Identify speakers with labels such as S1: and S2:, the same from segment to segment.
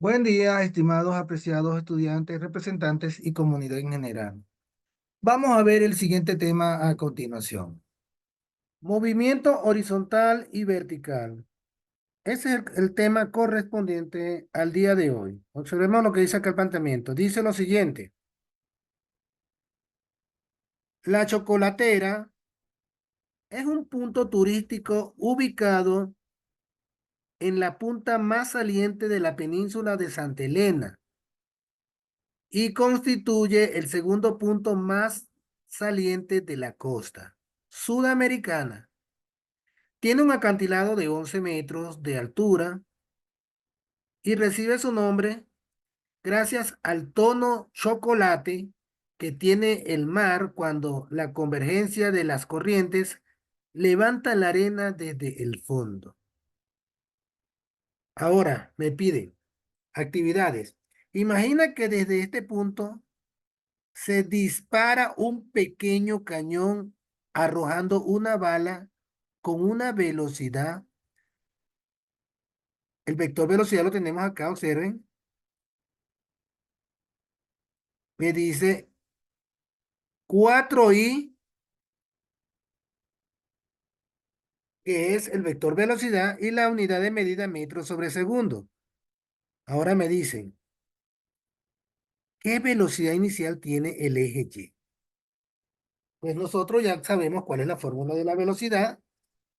S1: Buen día, estimados, apreciados estudiantes, representantes y comunidad en general. Vamos a ver el siguiente tema a continuación. Movimiento horizontal y vertical. Ese es el tema correspondiente al día de hoy. Observemos lo que dice acá el planteamiento. Dice lo siguiente. La Chocolatera es un punto turístico ubicado en la punta más saliente de la península de Santa Elena y constituye el segundo punto más saliente de la costa sudamericana. Tiene un acantilado de 11 metros de altura y recibe su nombre gracias al tono chocolate que tiene el mar cuando la convergencia de las corrientes levanta la arena desde el fondo. Ahora me piden actividades. Imagina que desde este punto se dispara un pequeño cañón arrojando una bala con una velocidad. El vector velocidad lo tenemos acá, observen. Me dice 4i, que es el vector velocidad, y la unidad de medida metros sobre segundo. Ahora me dicen, ¿qué velocidad inicial tiene el eje Y? Pues nosotros ya sabemos cuál es la fórmula de la velocidad.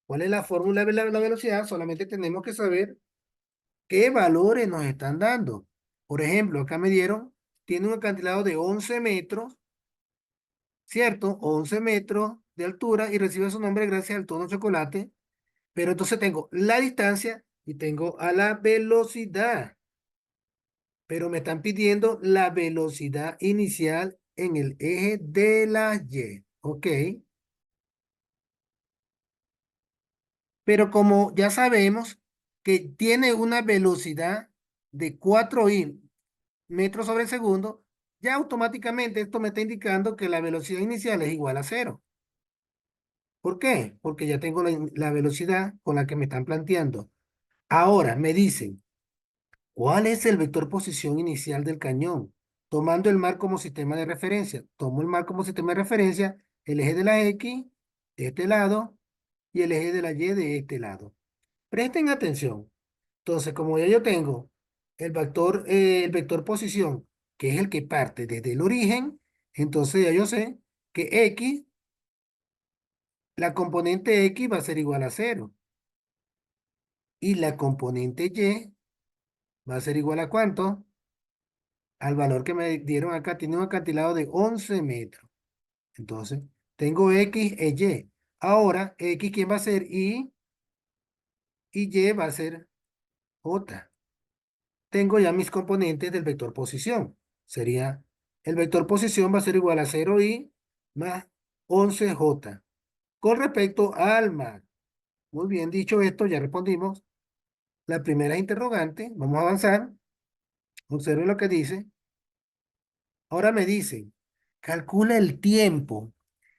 S1: ¿Cuál es la fórmula de la velocidad? Solamente tenemos que saber qué valores nos están dando. Por ejemplo, acá me dieron, tiene un acantilado de 11 metros, ¿cierto? 11 metros de altura y recibe su nombre gracias al tono chocolate. Pero entonces tengo la distancia y tengo a la velocidad. Pero me están pidiendo la velocidad inicial en el eje de la Y. ¿Ok? Pero como ya sabemos que tiene una velocidad de 4i metros sobre segundo, ya automáticamente esto me está indicando que la velocidad inicial es igual a cero. ¿Por qué? Porque ya tengo la velocidad con la que me están planteando. Ahora me dicen, ¿cuál es el vector posición inicial del cañón? Tomando el mar como sistema de referencia. Tomo el mar como sistema de referencia, el eje de la X de este lado y el eje de la Y de este lado. Presten atención. Entonces, como ya yo tengo el vector posición, que es el que parte desde el origen, entonces ya yo sé que X, la componente X va a ser igual a cero. Y la componente Y va a ser igual a ¿cuánto? Al valor que me dieron acá. Tiene un acantilado de 11 metros. Entonces, tengo X e Y. Ahora, X, ¿quién va a ser? Y Y va a ser J. Tengo ya mis componentes del vector posición. Sería, el vector posición va a ser igual a 0i más 11j. Con respecto al mar. Muy bien, dicho esto, ya respondimos la primera interrogante. Vamos a avanzar. Observen lo que dice. Ahora me dice, calcula el tiempo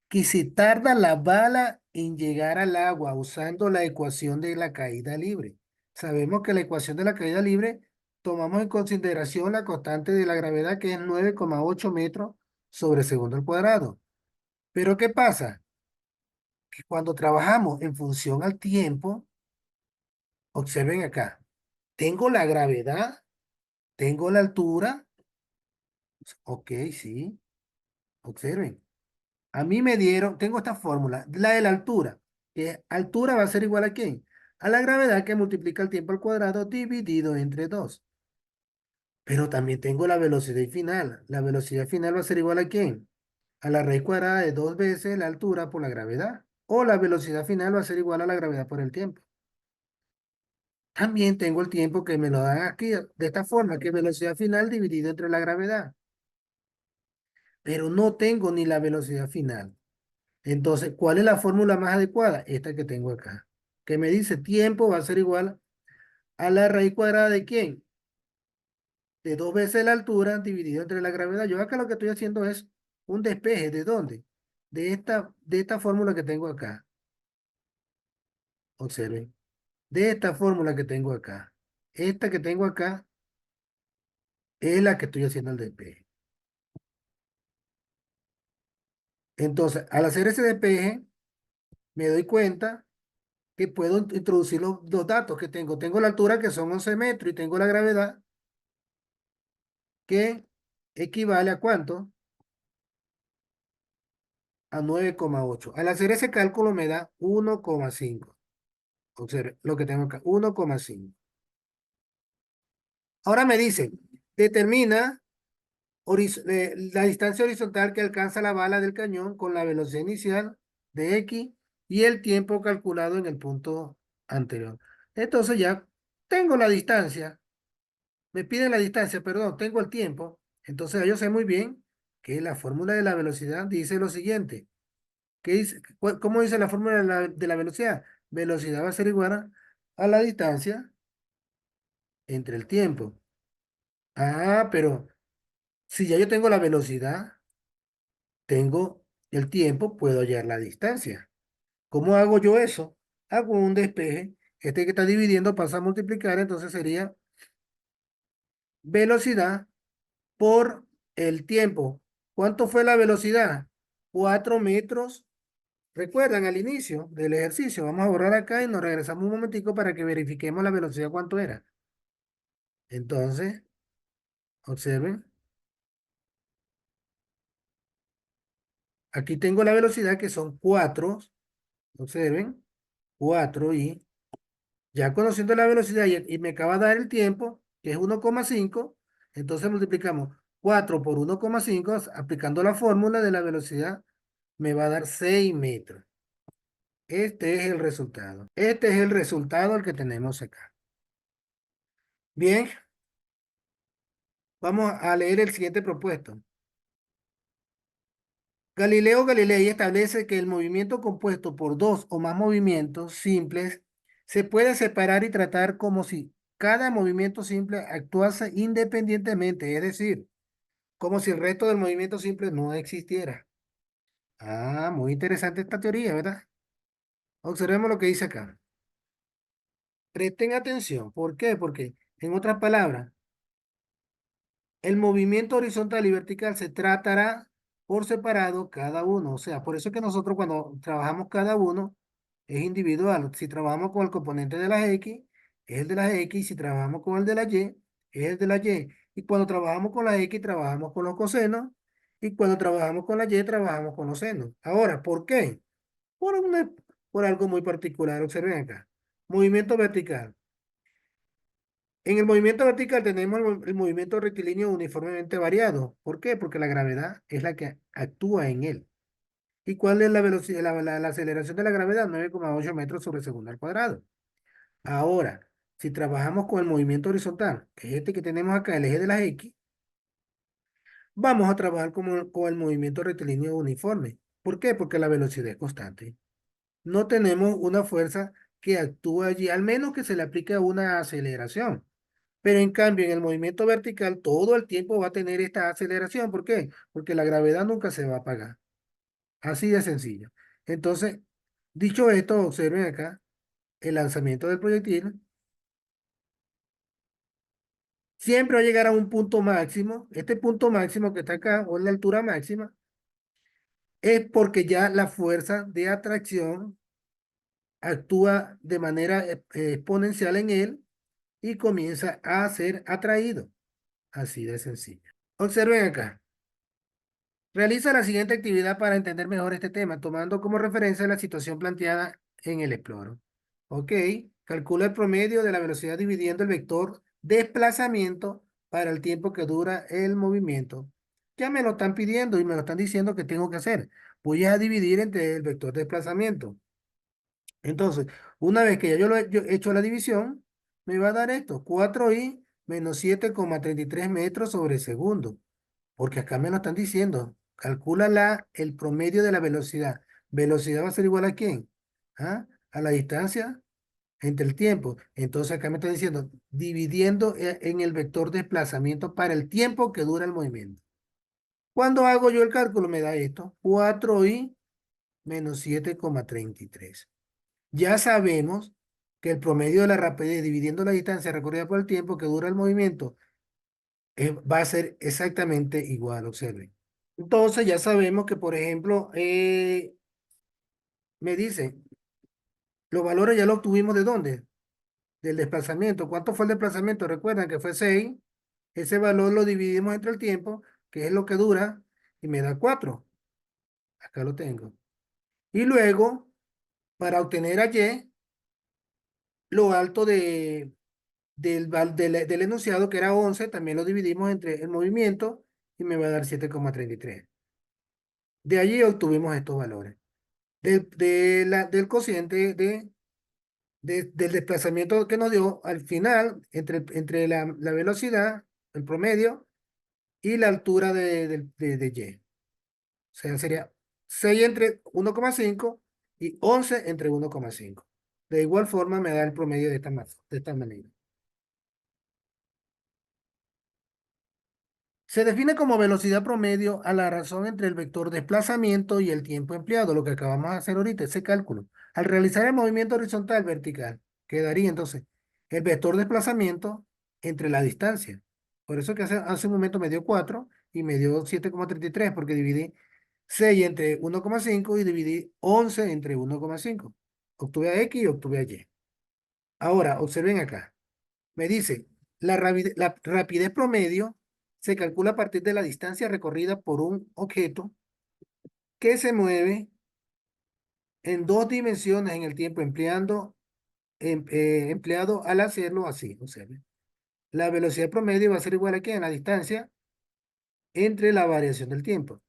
S1: que se tarda la bala en llegar al agua usando la ecuación de la caída libre. Sabemos que la ecuación de la caída libre tomamos en consideración la constante de la gravedad que es 9,8 metros sobre segundo al cuadrado. Pero ¿qué pasa? Que cuando trabajamos en función al tiempo, observen acá, tengo la gravedad, tengo la altura, ok, sí, observen. A mí me dieron, tengo esta fórmula, la de la altura, que altura va a ser igual a ¿quién? A la gravedad que multiplica el tiempo al cuadrado dividido entre 2. Pero también tengo la velocidad final. La velocidad final va a ser igual a ¿quién? A la raíz cuadrada de 2 veces la altura por la gravedad. O la velocidad final va a ser igual a la gravedad por el tiempo. También tengo el tiempo que me lo dan aquí de esta forma, que es velocidad final dividido entre la gravedad. Pero no tengo ni la velocidad final. Entonces, ¿cuál es la fórmula más adecuada? Esta que tengo acá, que me dice tiempo va a ser igual a la raíz cuadrada de ¿quién? De 2 veces la altura dividido entre la gravedad. Yo acá lo que estoy haciendo es un despeje. ¿De dónde? De esta fórmula que tengo acá. Observen. De esta fórmula que tengo acá. Esta que tengo acá es la que estoy haciendo el despeje. Entonces, al hacer ese despeje, me doy cuenta que puedo introducir los datos que tengo. Tengo la altura que son 11 metros y tengo la gravedad que equivale a ¿cuánto? A 9,8. Al hacer ese cálculo me da 1,5. Observe lo que tengo acá, 1,5. Ahora me dice, determina la distancia horizontal que alcanza la bala del cañón con la velocidad inicial de X y el tiempo calculado en el punto anterior. Entonces ya tengo la distancia, me piden la distancia, perdón, tengo el tiempo. Entonces yo sé muy bien que la fórmula de la velocidad dice lo siguiente. ¿Qué dice? ¿Cómo dice la fórmula de la velocidad? Velocidad va a ser igual a la distancia entre el tiempo. Ah, pero si ya yo tengo la velocidad, tengo el tiempo, puedo hallar la distancia. ¿Cómo hago yo eso? Hago un despeje. Este que está dividiendo pasa a multiplicar, entonces sería velocidad por el tiempo. ¿Cuánto fue la velocidad? 4 metros. Recuerdan al inicio del ejercicio. Vamos a borrar acá y nos regresamos un momentico para que verifiquemos la velocidad cuánto era. Entonces, observen. Aquí tengo la velocidad que son 4. Observen. 4 y ya conociendo la velocidad y me acaba de dar el tiempo, que es 1,5, entonces multiplicamos 4 por 1,5, aplicando la fórmula de la velocidad, me va a dar 6 metros. Este es el resultado. Este es el resultado el que tenemos acá. Bien, vamos a leer el siguiente propuesto. Galileo Galilei establece que el movimiento compuesto por dos o más movimientos simples se puede separar y tratar como si cada movimiento simple actuase independientemente, es decir, como si el resto del movimiento simple no existiera. Ah, muy interesante esta teoría, ¿verdad? Observemos lo que dice acá. Presten atención. ¿Por qué? Porque, en otras palabras, el movimiento horizontal y vertical se tratará por separado cada uno. O sea, por eso es que nosotros cuando trabajamos cada uno es individual. Si trabajamos con el componente de las X, es el de las X. Si trabajamos con el de la Y, es el de la Y. Y cuando trabajamos con la X, trabajamos con los cosenos. Y cuando trabajamos con la Y, trabajamos con los senos. Ahora, ¿por qué? Por, por algo muy particular. Observen acá. Movimiento vertical. En el movimiento vertical tenemos el movimiento rectilíneo uniformemente variado. ¿Por qué? Porque la gravedad es la que actúa en él. ¿Y cuál es la velocidad, la aceleración de la gravedad? 9,8 metros sobre segundo al cuadrado. Ahora, si trabajamos con el movimiento horizontal, que es este que tenemos acá, el eje de las X, vamos a trabajar con el movimiento rectilíneo uniforme. ¿Por qué? Porque la velocidad es constante. No tenemos una fuerza que actúa allí, al menos que se le aplique una aceleración. Pero en cambio, en el movimiento vertical, todo el tiempo va a tener esta aceleración. ¿Por qué? Porque la gravedad nunca se va a apagar. Así de sencillo. Entonces, dicho esto, observen acá el lanzamiento del proyectil. Siempre va a llegar a un punto máximo. Este punto máximo que está acá, o la altura máxima, es porque ya la fuerza de atracción actúa de manera exponencial en él y comienza a ser atraído. Así de sencillo. Observen acá. Realiza la siguiente actividad para entender mejor este tema, tomando como referencia la situación planteada en el Explorer. Ok, calcula el promedio de la velocidad dividiendo el vector desplazamiento para el tiempo que dura el movimiento. Ya me lo están pidiendo y me lo están diciendo que tengo que hacer. Voy a dividir entre el vector desplazamiento. Entonces, una vez que ya yo he hecho la división, me va a dar esto, 4i menos 7,33 metros sobre segundo. Porque acá me lo están diciendo. Calcula el promedio de la velocidad. ¿Velocidad va a ser igual a quién? ¿Ah? A la distancia entre el tiempo. Entonces acá me está diciendo, dividiendo en el vector de desplazamiento para el tiempo que dura el movimiento. Cuando hago yo el cálculo me da esto, 4i menos 7,33. Ya sabemos que el promedio de la rapidez dividiendo la distancia recorrida por el tiempo que dura el movimiento Va a ser exactamente igual, observen. Entonces ya sabemos que, por ejemplo, me dice, los valores ya los obtuvimos ¿de dónde? Del desplazamiento. ¿Cuánto fue el desplazamiento? Recuerdan que fue 6. Ese valor lo dividimos entre el tiempo, que es lo que dura, y me da 4. Acá lo tengo. Y luego, para obtener a Y, lo alto del enunciado, que era 11, también lo dividimos entre el movimiento y me va a dar 7,33. De allí obtuvimos estos valores. Del cociente del desplazamiento que nos dio al final, entre la velocidad, el promedio, y la altura de Y. O sea, sería 6 entre 1,5 y 11 entre 1,5. De igual forma me da el promedio de esta manera. Se define como velocidad promedio a la razón entre el vector desplazamiento y el tiempo empleado, lo que acabamos de hacer ahorita, ese cálculo. Al realizar el movimiento horizontal vertical, quedaría entonces el vector desplazamiento entre la distancia. Por eso que hace un momento me dio 4 y me dio 7,33 porque dividí 6 entre 1,5 y dividí 11 entre 1,5. Obtuve a X y obtuve a Y. Ahora, observen acá. Me dice, la rapidez promedio se calcula a partir de la distancia recorrida por un objeto que se mueve en dos dimensiones en el tiempo empleado al hacerlo así. Observen. La velocidad promedio va a ser igual aquí en la distancia entre la variación del tiempo.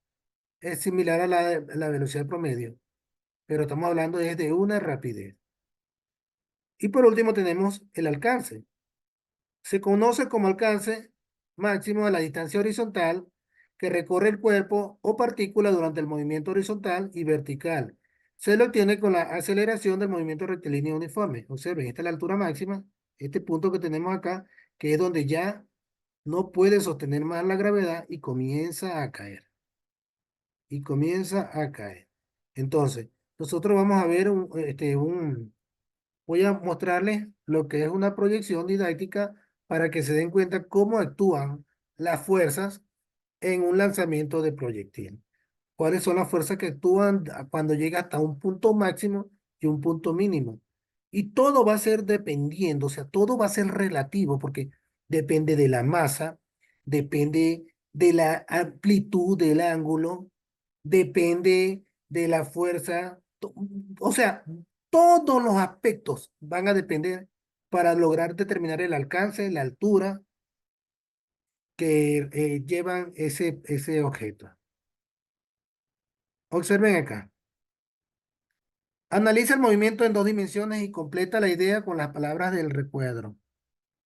S1: Es similar a la velocidad promedio, pero estamos hablando de una rapidez. Y por último tenemos el alcance. Se conoce como alcance máximo de la distancia horizontal que recorre el cuerpo o partícula durante el movimiento horizontal y vertical. Se lo obtiene con la aceleración del movimiento rectilíneo uniforme. Observen, esta es la altura máxima, este punto que tenemos acá, que es donde ya no puede sostener más la gravedad y comienza a caer. Y comienza a caer. Entonces, nosotros vamos a ver voy a mostrarles lo que es una proyección didáctica para que se den cuenta cómo actúan las fuerzas en un lanzamiento de proyectil. ¿Cuáles son las fuerzas que actúan cuando llega hasta un punto máximo y un punto mínimo? Y todo va a ser dependiendo, o sea, todo va a ser relativo porque depende de la masa, depende de la amplitud del ángulo, depende de la fuerza, o sea, todos los aspectos van a depender para lograr determinar el alcance, la altura que llevan ese objeto. Observen acá. Analiza el movimiento en dos dimensiones y completa la idea con las palabras del recuadro.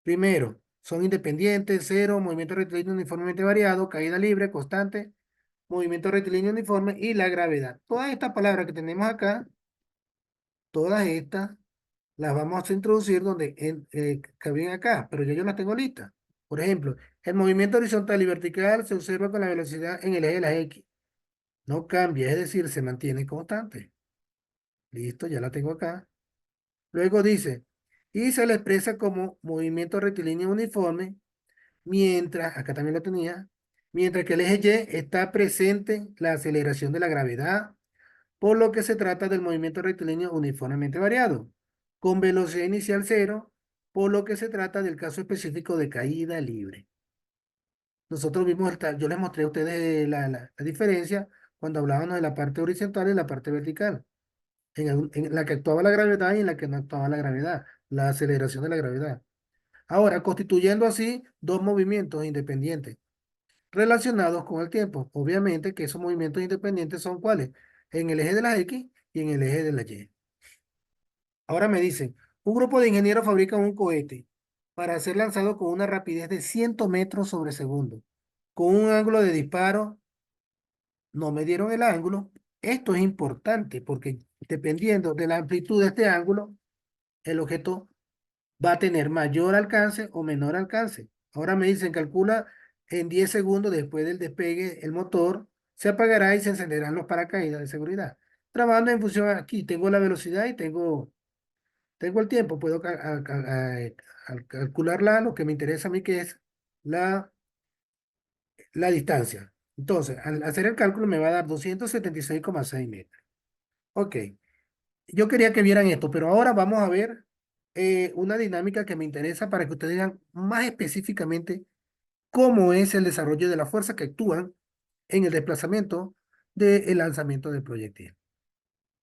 S1: Primero, son independientes, cero, movimiento rectilíneo uniformemente variado, caída libre, constante, movimiento rectilíneo uniforme y la gravedad. Todas estas palabras que tenemos acá, todas estas las vamos a introducir donde cabían acá, pero yo las tengo listas. Por ejemplo, el movimiento horizontal y vertical se observa con la velocidad en el eje de la X. No cambia, es decir, se mantiene constante. Listo, ya la tengo acá. Luego dice, y se le expresa como movimiento rectilíneo uniforme, mientras, acá también lo tenía, mientras que el eje Y está presente la aceleración de la gravedad, por lo que se trata del movimiento rectilíneo uniformemente variado, con velocidad inicial cero, por lo que se trata del caso específico de caída libre. Nosotros vimos, yo les mostré a ustedes la diferencia cuando hablábamos de la parte horizontal y la parte vertical, en la que actuaba la gravedad y en la que no actuaba la gravedad, la aceleración de la gravedad. Ahora, constituyendo así dos movimientos independientes relacionados con el tiempo. Obviamente que esos movimientos independientes son ¿cuáles? En el eje de la X y en el eje de la Y. Ahora me dicen, un grupo de ingenieros fabrica un cohete para ser lanzado con una rapidez de 100 metros sobre segundo, con un ángulo de disparo, no me dieron el ángulo. Esto es importante porque dependiendo de la amplitud de este ángulo, el objeto va a tener mayor alcance o menor alcance. Ahora me dicen, calcula en 10 segundos después del despegue, el motor se apagará y se encenderán los paracaídas de seguridad. Trabajando en función aquí, tengo la velocidad y tengo el tiempo, puedo calcularla, lo que me interesa a mí que es la la distancia. Entonces, al hacer el cálculo me va a dar 276,6 metros. Ok, yo quería que vieran esto, pero ahora vamos a ver una dinámica que me interesa para que ustedes vean más específicamente cómo es el desarrollo de la fuerza que actúan en el desplazamiento del lanzamiento del proyectil.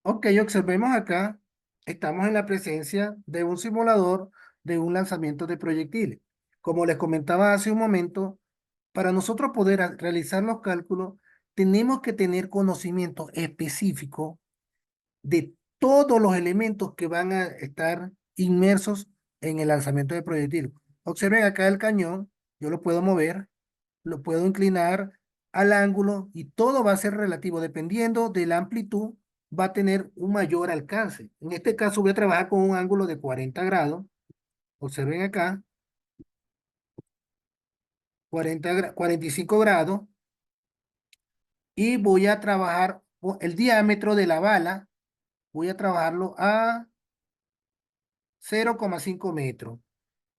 S1: Ok, observemos acá, estamos en la presencia de un simulador de un lanzamiento de proyectiles. Como les comentaba hace un momento, para nosotros poder realizar los cálculos, tenemos que tener conocimiento específico de todos los elementos que van a estar inmersos en el lanzamiento de proyectil. Observen acá el cañón, yo lo puedo mover, lo puedo inclinar al ángulo y todo va a ser relativo, dependiendo de la amplitud, va a tener un mayor alcance. En este caso voy a trabajar con un ángulo de 40 grados, observen acá, 45 grados, y voy a trabajar el diámetro de la bala, voy a trabajarlo a 0,5 metros.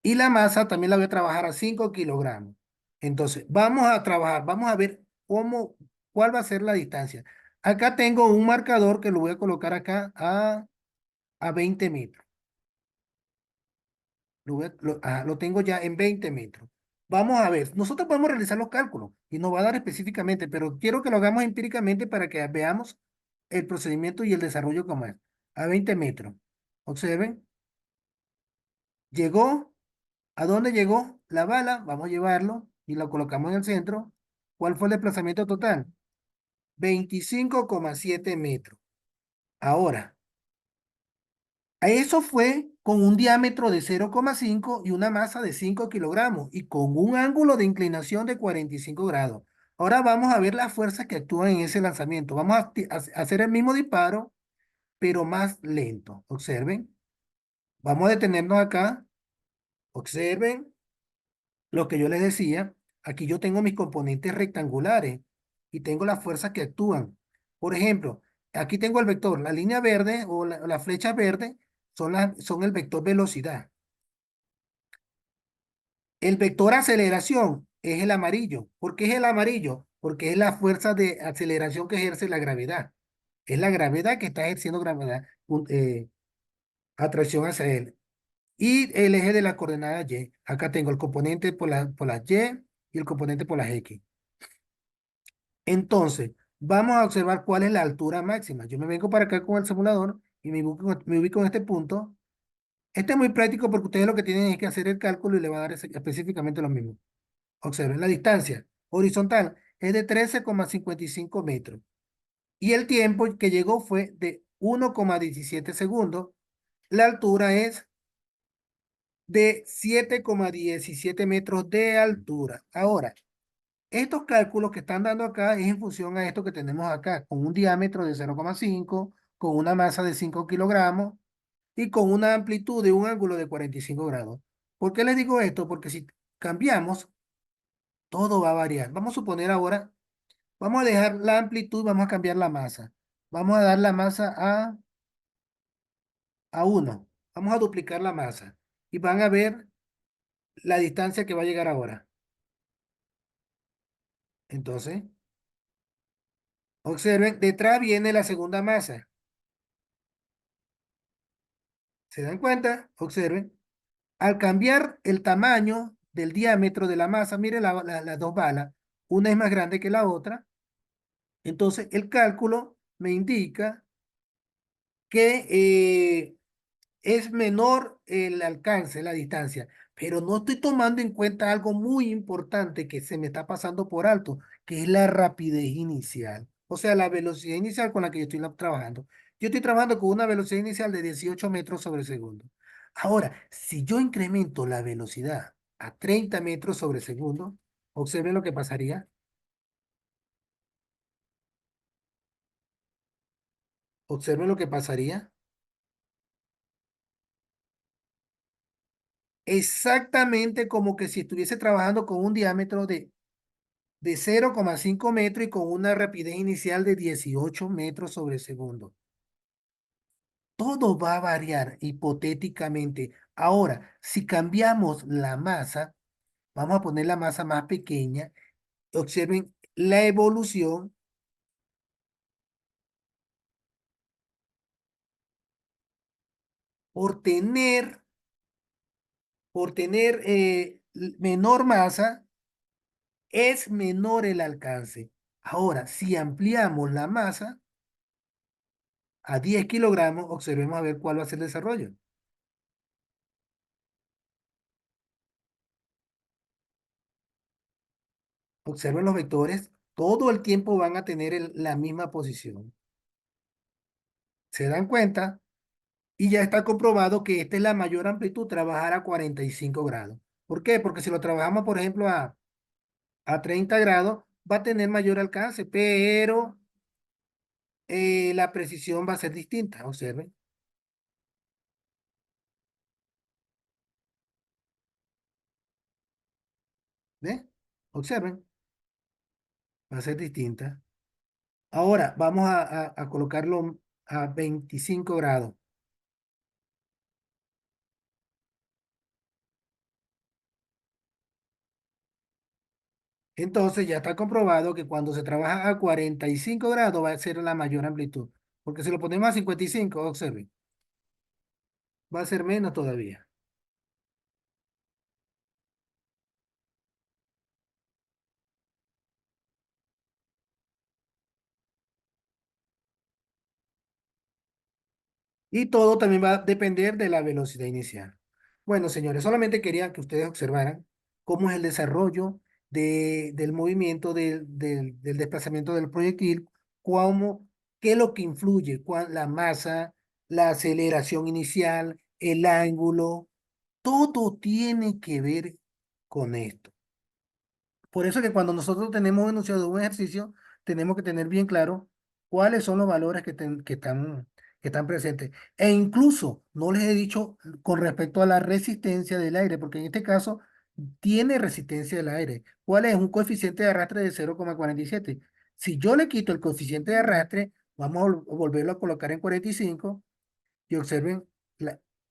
S1: Y la masa también la voy a trabajar a 5 kilogramos. Entonces, vamos a trabajar, vamos a ver cuál va a ser la distancia. Acá tengo un marcador que lo voy a colocar acá a 20 metros. Lo tengo ya en 20 metros. Vamos a ver, nosotros podemos realizar los cálculos y nos va a dar específicamente, pero quiero que lo hagamos empíricamente para que veamos el procedimiento y el desarrollo como es. A 20 metros. Observen, llegó. ¿A dónde llegó la bala? Vamos a llevarlo y lo colocamos en el centro. ¿Cuál fue el desplazamiento total? 25,7 metros. Ahora, eso fue con un diámetro de 0,5 y una masa de 5 kilogramos y con un ángulo de inclinación de 45 grados. Ahora vamos a ver las fuerzas que actúan en ese lanzamiento. Vamos a hacer el mismo disparo, pero más lento. Observen. Vamos a detenernos acá. Observen. Lo que yo les decía, aquí yo tengo mis componentes rectangulares y tengo las fuerzas que actúan. Por ejemplo, aquí tengo el vector, la línea verde o la flecha verde son el vector velocidad. El vector aceleración es el amarillo. ¿Por qué es el amarillo? Porque es la fuerza de aceleración que ejerce la gravedad. Es la gravedad que está ejerciendo gravedad, atracción hacia él. Y el eje de la coordenada Y. Acá tengo el componente por las Y y el componente por las X. Entonces, vamos a observar cuál es la altura máxima. Yo me vengo para acá con el simulador y me ubico en este punto. Este es muy práctico porque ustedes lo que tienen es que hacer el cálculo y le va a dar específicamente lo mismo. Observen la distancia horizontal es de 13,55 metros y el tiempo que llegó fue de 1,17 segundos. La altura es de 7,17 metros de altura. Ahora, estos cálculos que están dando acá es en función a esto que tenemos acá, con un diámetro de 0,5, con una masa de 5 kilogramos y con una amplitud de un ángulo de 45 grados. ¿Por qué les digo esto? Porque si cambiamos, todo va a variar. Vamos a suponer ahora, vamos a dejar la amplitud, vamos a cambiar la masa. Vamos a dar la masa a 1. Vamos a duplicar la masa y van a ver la distancia que va a llegar ahora. Entonces, observen, detrás viene la segunda masa. ¿Se dan cuenta? Observen. Al cambiar el tamaño del diámetro de la masa, mire las dos balas, una es más grande que la otra, entonces el cálculo me indica que es menor el alcance, la distancia, pero no estoy tomando en cuenta algo muy importante que se me está pasando por alto, que es la rapidez inicial, o sea, la velocidad inicial con la que yo estoy trabajando. Yo estoy trabajando con una velocidad inicial de 18 metros sobre segundo. Ahora, si yo incremento la velocidad a 30 metros sobre segundo, observen lo que pasaría. Observen lo que pasaría. Exactamente como que si estuviese trabajando con un diámetro de 0,5 metros y con una rapidez inicial de 18 metros sobre segundo. Todo va a variar hipotéticamente. Ahora, si cambiamos la masa, vamos a poner la masa más pequeña, observen la evolución por tener menor masa, es menor el alcance. Ahora, si ampliamos la masa a 10 kilogramos, observemos a ver cuál va a ser el desarrollo. Observen los vectores, todo el tiempo van a tener la misma posición. ¿Se dan cuenta? Y ya está comprobado que esta es la mayor amplitud, trabajar a 45 grados. ¿Por qué? Porque si lo trabajamos, por ejemplo, a 30 grados, va a tener mayor alcance, pero la precisión va a ser distinta. Observen, ¿ve? Observen, va a ser distinta. Ahora, vamos a colocarlo a 25 grados. Entonces ya está comprobado que cuando se trabaja a 45 grados va a ser la mayor amplitud. Porque si lo ponemos a 55, observen, va a ser menos todavía. Y todo también va a depender de la velocidad inicial. Bueno, señores, solamente quería que ustedes observaran cómo es el desarrollo del movimiento del desplazamiento del proyectil, cómo, qué es lo que influye, la masa, la aceleración inicial, el ángulo, todo tiene que ver con esto. Por eso que cuando nosotros tenemos enunciado un ejercicio, tenemos que tener bien claro cuáles son los valores que están presentes. E incluso no les he dicho con respecto a la resistencia del aire, porque en este caso tiene resistencia del aire. ¿Cuál es? Un coeficiente de arrastre de 0,47. Si yo le quito el coeficiente de arrastre, vamos a volverlo a colocar en 45 y observen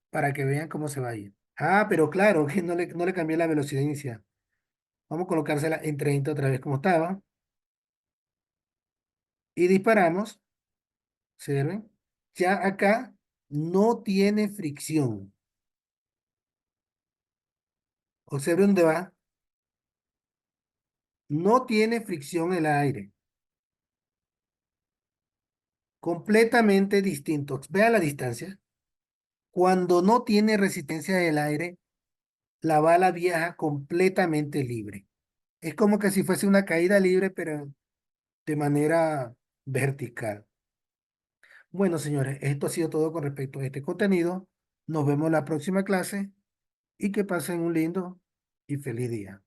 S1: para que vean cómo se va a ir. Ah, pero claro, que no le cambié la velocidad inicial. Vamos a colocársela en 30 otra vez como estaba. Y disparamos. Observen. Ya acá no tiene fricción. Observen dónde va. No tiene fricción el aire. Completamente distinto. Vea la distancia. Cuando no tiene resistencia del aire, la bala viaja completamente libre. Es como que si fuese una caída libre, pero de manera vertical. Bueno, señores, esto ha sido todo con respecto a este contenido. Nos vemos en la próxima clase y que pasen un lindo y feliz día.